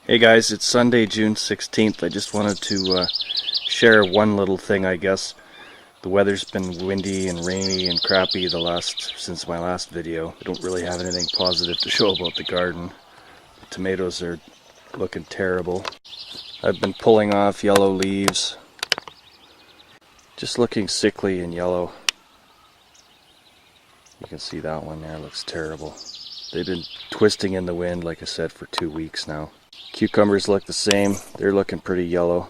Hey guys, it's Sunday, June 16th. I just wanted to share one little thing, I guess. The weather's been windy and rainy and crappy since my last video. I don't really have anything positive to show about the garden. The tomatoes are looking terrible. I've been pulling off yellow leaves. Just looking sickly and yellow. You can see that one there, looks terrible. They've been twisting in the wind, like I said, for 2 weeks now. Cucumbers look the same. They're looking pretty yellow.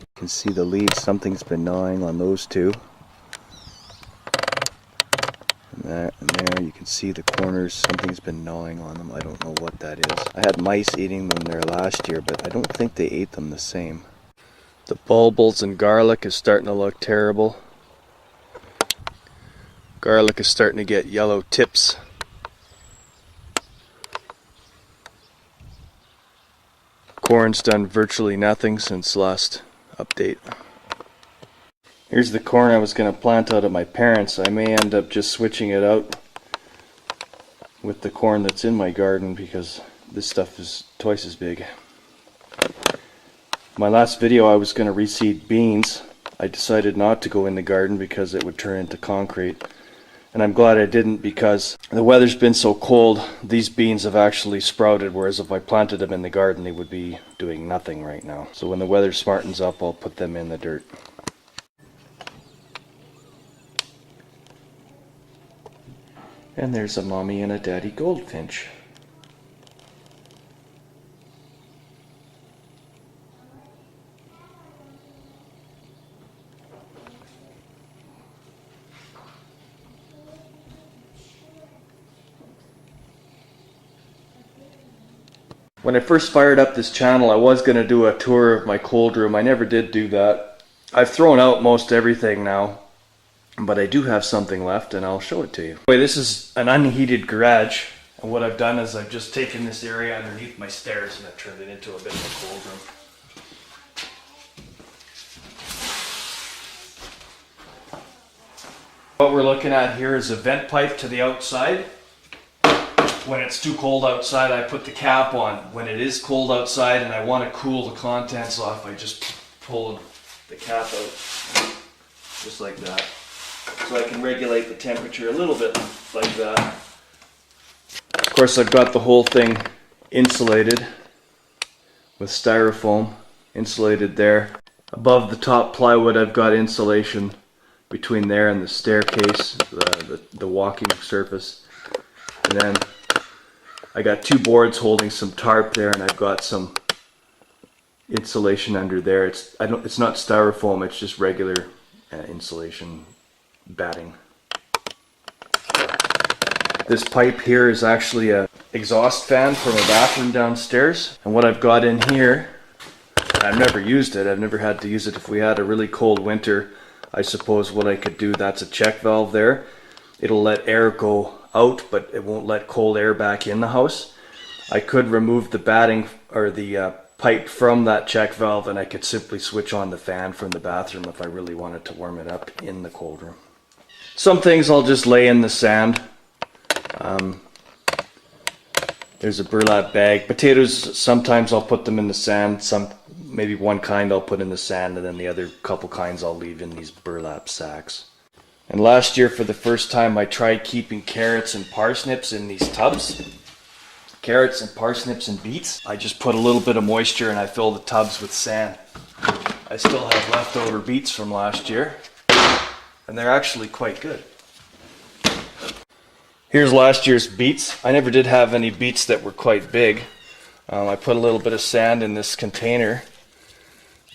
You can see the leaves. Something's been gnawing on those two. And there you can see the corners. Something's been gnawing on them. I don't know what that is. I had mice eating them there last year, but I don't think they ate them the same. The bulbils and garlic is starting to look terrible. Garlic is starting to get yellow tips. Corn's done virtually nothing since last update. Here's the corn I was going to plant out at my parents'. I may end up just switching it out with the corn that's in my garden because this stuff is twice as big. My last video I was going to reseed beans. I decided not to go in the garden because it would turn into concrete. And I'm glad I didn't, because the weather's been so cold, these beans have actually sprouted, whereas if I planted them in the garden they would be doing nothing right now. So when the weather smartens up, I'll put them in the dirt. And there's a mommy and a daddy goldfinch. When I first fired up this channel, I was going to do a tour of my cold room. I never did do that. I've thrown out most everything now, but I do have something left and I'll show it to you. Anyway, this is an unheated garage, and what I've done is I've just taken this area underneath my stairs and I've turned it into a bit of a cold room. What we're looking at here is a vent pipe to the outside. When it's too cold outside, I put the cap on. When it is cold outside and I want to cool the contents off, I just pull the cap out, just like that. So I can regulate the temperature a little bit like that. Of course, I've got the whole thing insulated with styrofoam, insulated there. Above the top plywood, I've got insulation between there and the staircase, the walking surface. And then I got two boards holding some tarp there, and I've got some insulation under there. It's not styrofoam, it's just regular insulation batting. This pipe here is actually a exhaust fan from a bathroom downstairs, and what I've got in here, I've never used it, I've never had to use it. If we had a really cold winter, I suppose what I could do, that's a check valve there. It'll let air go out, but it won't let cold air back in the house. I could remove the batting or the pipe from that check valve, and I could simply switch on the fan from the bathroom if I really wanted to warm it up in the cold room. Some things I'll just lay in the sand. There's a burlap bag. Potatoes, sometimes I'll put them in the sand. Maybe one kind I'll put in the sand, and then the other couple kinds I'll leave in these burlap sacks. And last year, for the first time, I tried keeping carrots and parsnips in these tubs. Carrots and parsnips and beets. I just put a little bit of moisture and I fill the tubs with sand. I still have leftover beets from last year, and they're actually quite good. Here's last year's beets. I never did have any beets that were quite big. I put a little bit of sand in this container,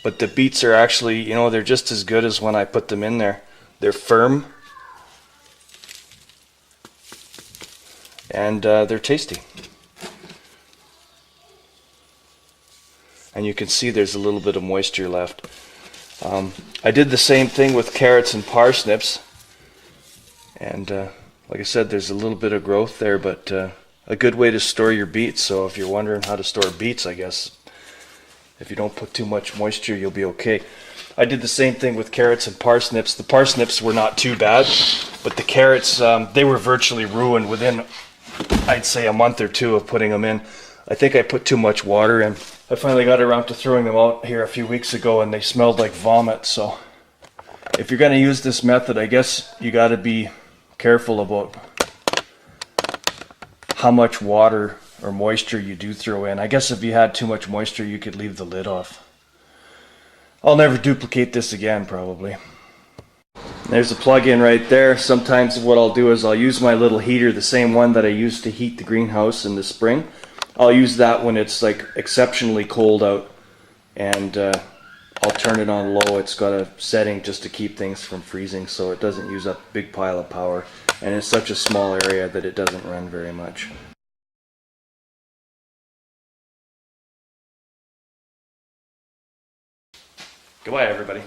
but the beets are actually, they're just as good as when I put them in there. They're firm, and they're tasty. And you can see there's a little bit of moisture left. I did the same thing with carrots and parsnips. And like I said, there's a little bit of growth there, but a good way to store your beets. So if you're wondering how to store beets, I guess if you don't put too much moisture, you'll be okay. I did the same thing with carrots and parsnips. The parsnips were not too bad, but the carrots, they were virtually ruined within, I'd say, a month or two of putting them in. I think I put too much water in. I finally got around to throwing them out here a few weeks ago, and they smelled like vomit. So if you're going to use this method, I guess you got to be careful about how much water or moisture you do throw in. I guess if you had too much moisture, you could leave the lid off. I'll never duplicate this again, probably. There's a plug-in right there. Sometimes what I'll do is I'll use my little heater, the same one that I used to heat the greenhouse in the spring. I'll use that when it's like exceptionally cold out, and I'll turn it on low. It's got a setting just to keep things from freezing, so it doesn't use up a big pile of power, and it's such a small area that it doesn't run very much. Goodbye, everybody.